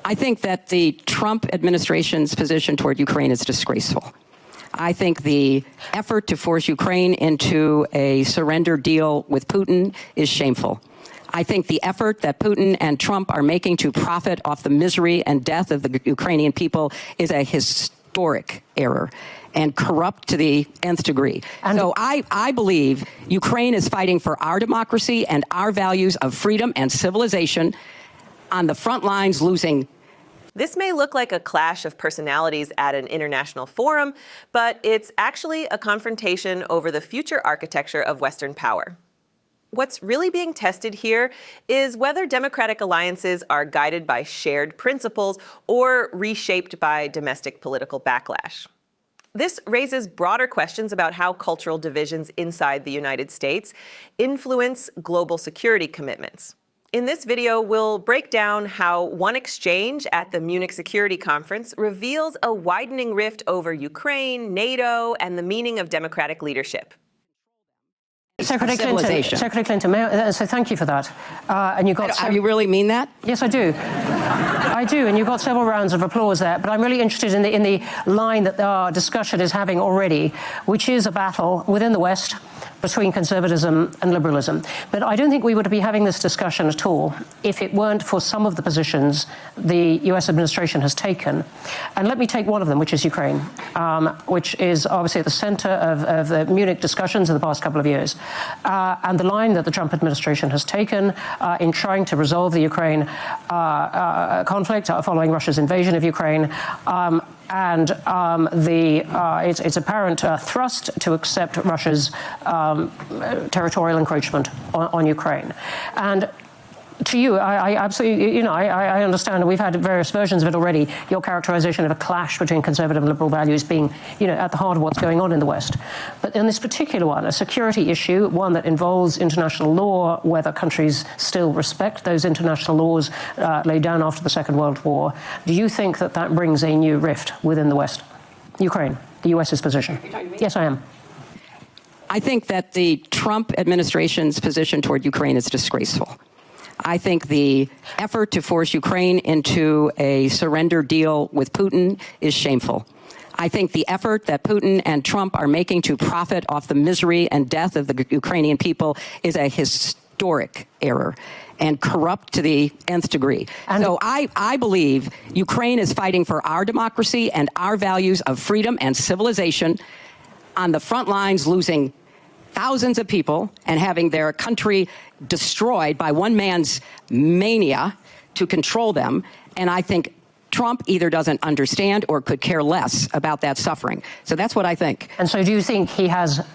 I think that the Trump administration's position toward Ukraine is disgraceful. I think the effort to force Ukraine into a surrender deal with Putin is shameful. I think the effort that Putin and Trump are making to profit off the misery and death of the Ukrainian people is a historic error and corrupt to the nth degree. And so I believe Ukraine is fighting for our democracy and our values of freedom and civilization on the front lines, losing. This may look like a clash of personalities at an international forum, but it's actually a confrontation over the future architecture of Western power. What's really being tested here is whether democratic alliances are guided by shared principles or reshaped by domestic political backlash. This raises broader questions about how cultural divisions inside the United States influence global security commitments. In this video, we'll break down how one exchange at the Munich Security Conference reveals a widening rift over Ukraine, NATO, and the meaning of democratic leadership. Secretary Clinton, so thank you for that. And you got. You really mean that? Yes, I do. I do, and you got several rounds of applause there. But I'm really interested in the line that our discussion is having already, which is a battle within the West between conservatism and liberalism. But I don't think we would be having this discussion at all if it weren't for some of the positions the US administration has taken. And let me take one of them, which is Ukraine, which is obviously at the center of the Munich discussions in the past couple of years. And the line that the Trump administration has taken in trying to resolve the Ukraine conflict following Russia's invasion of Ukraine, and its apparent thrust to accept Russia's territorial encroachment on Ukraine. And to you, I absolutely, I understand, and we've had various versions of it already, your characterization of a clash between conservative and liberal values being, at the heart of what's going on in the West. But in this particular one, a security issue, one that involves international law, whether countries still respect those international laws laid down after the Second World War, do you think that that brings a new rift within the West? Ukraine, the US's position. Yes, I am. I think that the Trump administration's position toward Ukraine is disgraceful. I think the effort to force Ukraine into a surrender deal with Putin is shameful. I think the effort that Putin and Trump are making to profit off the misery and death of the Ukrainian people is a historic error and corrupt to the nth degree. So I believe Ukraine is fighting for our democracy and our values of freedom and civilization on the front lines, losing thousands of people and having their country destroyed by one man's mania to control them. And I think Trump either doesn't understand or could care less about that suffering. So that's what I think. And so do you think he has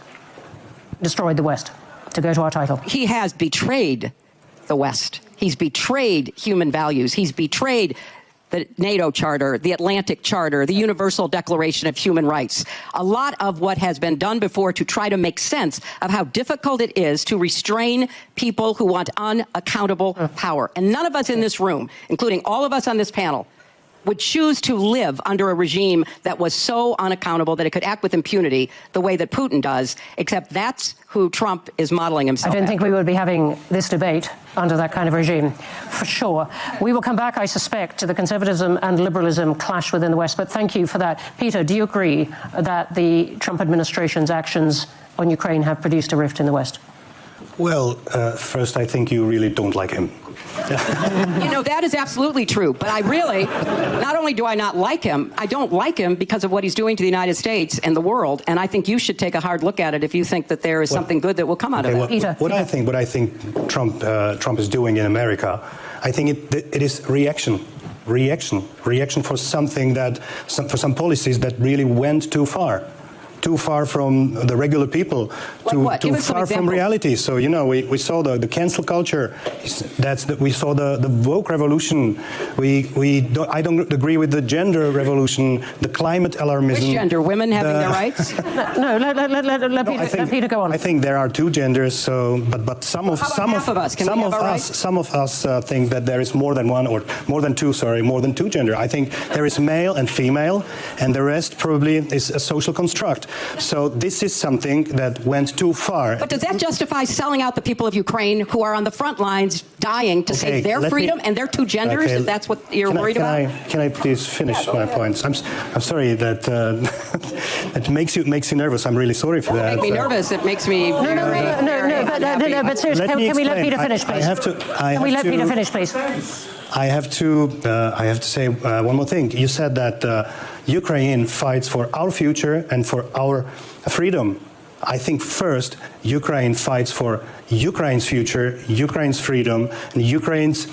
destroyed the West, to go to our title? He has betrayed the West. He's betrayed human values. He's betrayed the NATO Charter, the Atlantic Charter, the Universal Declaration of Human Rights. A lot of what has been done before to try to make sense of how difficult it is to restrain people who want unaccountable power. And none of us in this room, including all of us on this panel, would choose to live under a regime that was so unaccountable that it could act with impunity the way that Putin does, except that's who Trump is modeling himself I don't think we would be having this debate under that kind of regime, for sure. We will come back, I suspect, to the conservatism and liberalism clash within the West, but thank you for that. Peter, do you agree that the Trump administration's actions on Ukraine have produced a rift in the West? Well, first, I think you really don't like him. That is absolutely true. But I really, not only do I not like him, I don't like him because of what he's doing to the United States and the world. And I think you should take a hard look at it if you think that there is something good that will come out of that. What I think Trump is doing in America, I think it is reaction for something for some policies that really went too far from the regular people, too far from reality. So we saw the cancel culture. We saw the woke revolution. I don't agree with the gender revolution, the climate alarmism. Which gender? Women having their rights? Let Peter go on. I think there are two genders. So, but some of us think that there is more than two gender. I think there is male and female, and the rest probably is a social construct. So this is something that went too far. But does that justify selling out the people of Ukraine who are on the front lines dying to save their freedom and their two genders, if that's what you're worried about? Can I please finish my points? I'm sorry that that makes you nervous. I'm really sorry for that. It makes me nervous. It makes me but seriously, can we let Peter finish, please? Can we let Peter finish, please? I have to say one more thing. You said that Ukraine fights for our future and for our freedom. I think first Ukraine fights for Ukraine's future, Ukraine's freedom, and Ukraine's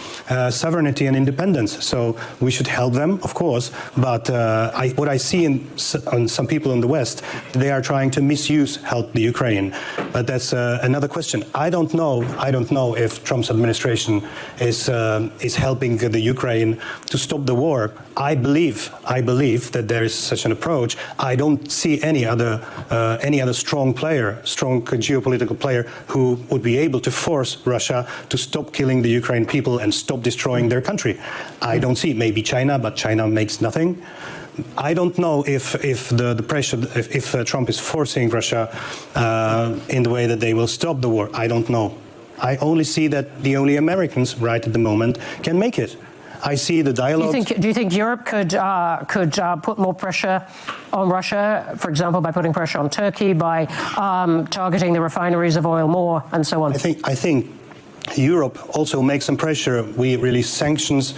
sovereignty and independence. So we should help them, of course. But what I see in some people in the West, they are trying to help the Ukraine. But that's another question. I don't know if Trump's administration is helping the Ukraine to stop the war. I believe that there is such an approach. I don't see any other strong geopolitical player who would be able to force Russia to stop killing the Ukrainian people and stop destroying their country. I don't see. Maybe China, but China makes nothing. I don't know if the pressure, if Trump is forcing Russia in the way that they will stop the war. I don't know. I only see that the only Americans right at the moment can make it. I see the dialogue. Do you think Europe could put more pressure on Russia, for example, by putting pressure on Turkey, by targeting the refineries of oil more, and so on? I think Europe also makes some pressure. We release sanctions.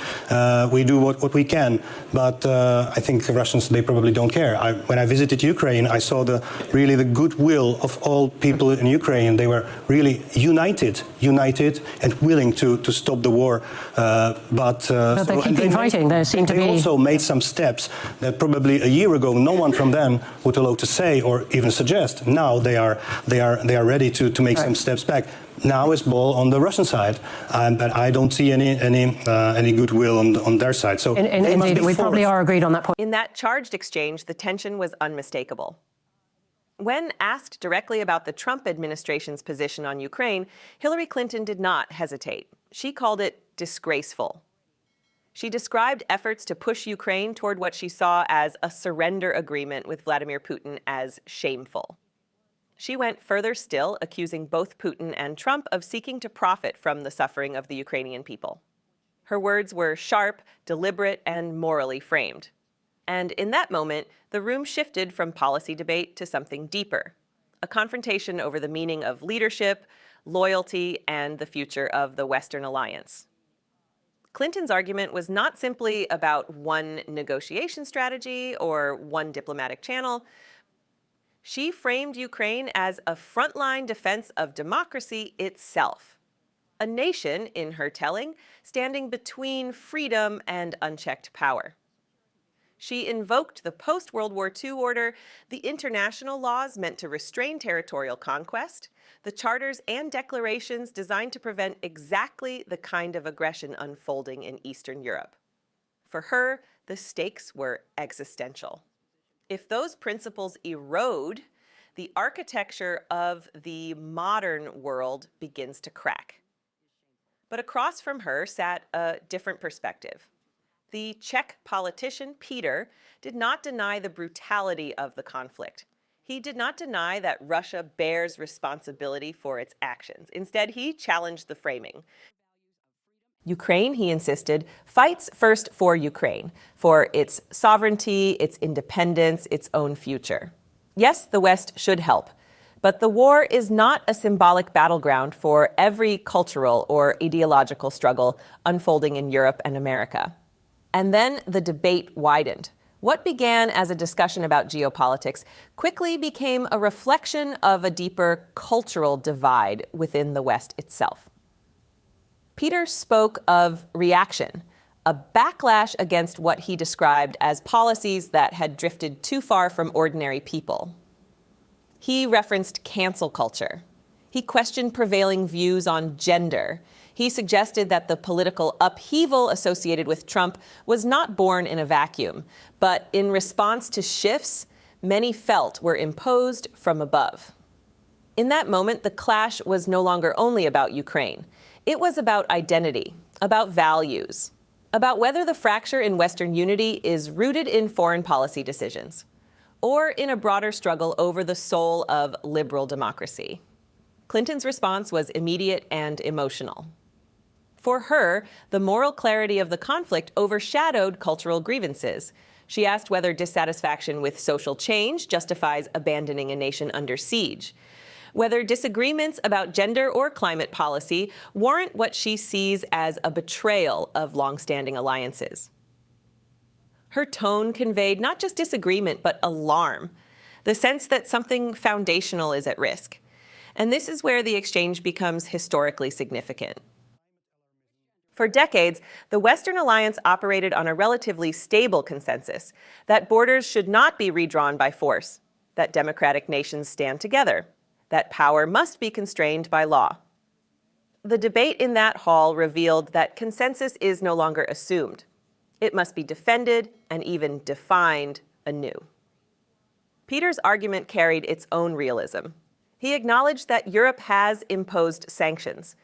We do what we can. But I think the Russians, they probably don't care. When I visited Ukraine, I saw the goodwill of all people in Ukraine. They were really united and willing to stop the war. But they keep fighting. They seem to be. They also made some steps that probably a year ago no one from them would allow to say or even suggest. Now they are ready to make some steps back. Now it's ball on the Russian side, but I don't see any goodwill on their side. So indeed, we probably are agreed on that point. In that charged exchange, the tension was unmistakable. When asked directly about the Trump administration's position on Ukraine, Hillary Clinton did not hesitate. She called it disgraceful. She described efforts to push Ukraine toward what she saw as a surrender agreement with Vladimir Putin as shameful. She went further still, accusing both Putin and Trump of seeking to profit from the suffering of the Ukrainian people. Her words were sharp, deliberate, and morally framed. And in that moment, the room shifted from policy debate to something deeper, a confrontation over the meaning of leadership, loyalty, and the future of the Western alliance. Clinton's argument was not simply about one negotiation strategy or one diplomatic channel. She framed Ukraine as a frontline defense of democracy itself. A nation, in her telling, standing between freedom and unchecked power. She invoked the post-World War II order, the international laws meant to restrain territorial conquest, the charters and declarations designed to prevent exactly the kind of aggression unfolding in Eastern Europe. For her, the stakes were existential. If those principles erode, the architecture of the modern world begins to crack. But across from her sat a different perspective. The Czech politician, Petr, did not deny the brutality of the conflict. He did not deny that Russia bears responsibility for its actions. Instead, he challenged the framing. Ukraine, he insisted, fights first for Ukraine, for its sovereignty, its independence, its own future. Yes, the West should help, but the war is not a symbolic battleground for every cultural or ideological struggle unfolding in Europe and America. And then the debate widened. What began as a discussion about geopolitics quickly became a reflection of a deeper cultural divide within the West itself. Petr spoke of reaction, a backlash against what he described as policies that had drifted too far from ordinary people. He referenced cancel culture. He questioned prevailing views on gender. He suggested that the political upheaval associated with Trump was not born in a vacuum, but in response to shifts many felt were imposed from above. In that moment, the clash was no longer only about Ukraine. It was about identity, about values, about whether the fracture in Western unity is rooted in foreign policy decisions, or in a broader struggle over the soul of liberal democracy? Clinton's response was immediate and emotional. For her, the moral clarity of the conflict overshadowed cultural grievances. She asked whether dissatisfaction with social change justifies abandoning a nation under siege, whether disagreements about gender or climate policy warrant what she sees as a betrayal of long-standing alliances. Her tone conveyed not just disagreement, but alarm, the sense that something foundational is at risk. And this is where the exchange becomes historically significant. For decades, the Western alliance operated on a relatively stable consensus that borders should not be redrawn by force, that democratic nations stand together, that power must be constrained by law. The debate in that hall revealed that consensus is no longer assumed. It must be defended and even defined anew. Peter's argument carried its own realism. He acknowledged that Europe has imposed sanctions.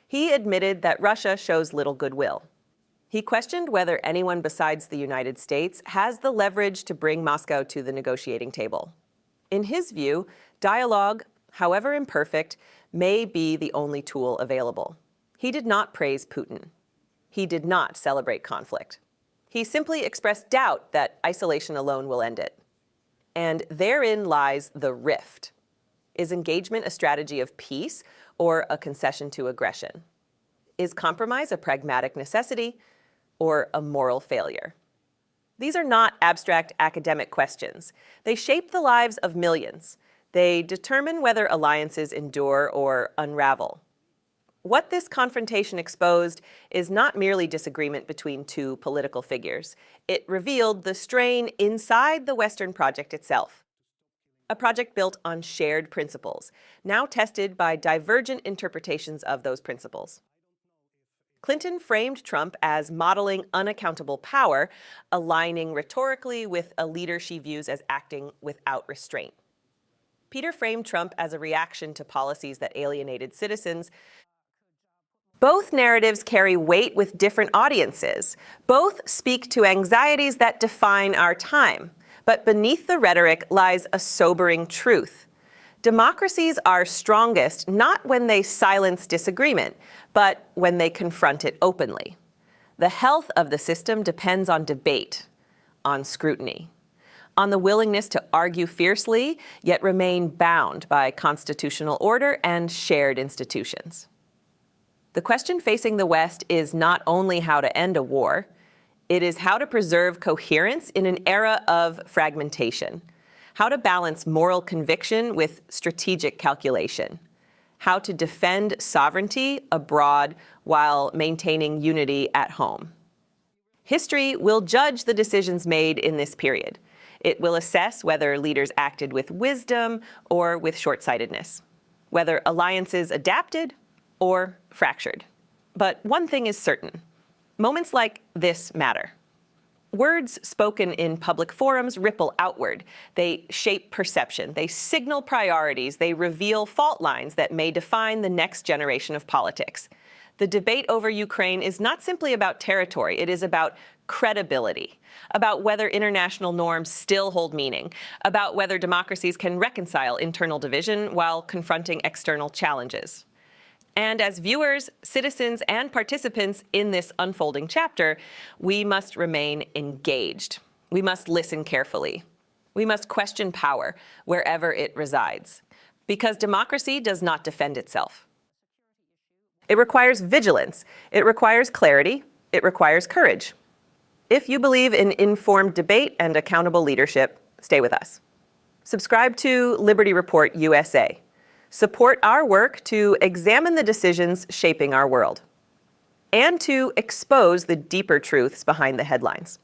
He admitted that Russia shows little goodwill. He questioned whether anyone besides the United States has the leverage to bring Moscow to the negotiating table. In his view, dialogue, however imperfect, may be the only tool available. He did not praise Putin. He did not celebrate conflict. He simply expressed doubt that isolation alone will end it. And therein lies the rift. Is engagement a strategy of peace or a concession to aggression? Is compromise a pragmatic necessity or a moral failure? These are not abstract academic questions. They shape the lives of millions. They determine whether alliances endure or unravel. What this confrontation exposed is not merely disagreement between two political figures. It revealed the strain inside the Western project itself. A project built on shared principles, now tested by divergent interpretations of those principles. Clinton framed Trump as modeling unaccountable power, aligning rhetorically with a leader she views as acting without restraint. Peter framed Trump as a reaction to policies that alienated citizens. Both narratives carry weight with different audiences. Both speak to anxieties that define our time. But beneath the rhetoric lies a sobering truth. Democracies are strongest not when they silence disagreement, but when they confront it openly. The health of the system depends on debate, on scrutiny, on the willingness to argue fiercely, yet remain bound by constitutional order and shared institutions. The question facing the West is not only how to end a war, it is how to preserve coherence in an era of fragmentation, how to balance moral conviction with strategic calculation, how to defend sovereignty abroad while maintaining unity at home. History will judge the decisions made in this period. It will assess whether leaders acted with wisdom or with short-sightedness, whether alliances adapted or fractured. But one thing is certain. Moments like this matter. Words spoken in public forums ripple outward. They shape perception. They signal priorities. They reveal fault lines that may define the next generation of politics. The debate over Ukraine is not simply about territory. It is about credibility, about whether international norms still hold meaning, about whether democracies can reconcile internal division while confronting external challenges. And as viewers, citizens, and participants in this unfolding chapter, we must remain engaged. We must listen carefully. We must question power wherever it resides, because democracy does not defend itself. It requires vigilance. It requires clarity. It requires courage. If you believe in informed debate and accountable leadership, stay with us. Subscribe to Liberty Report USA. Support our work to examine the decisions shaping our world and to expose the deeper truths behind the headlines.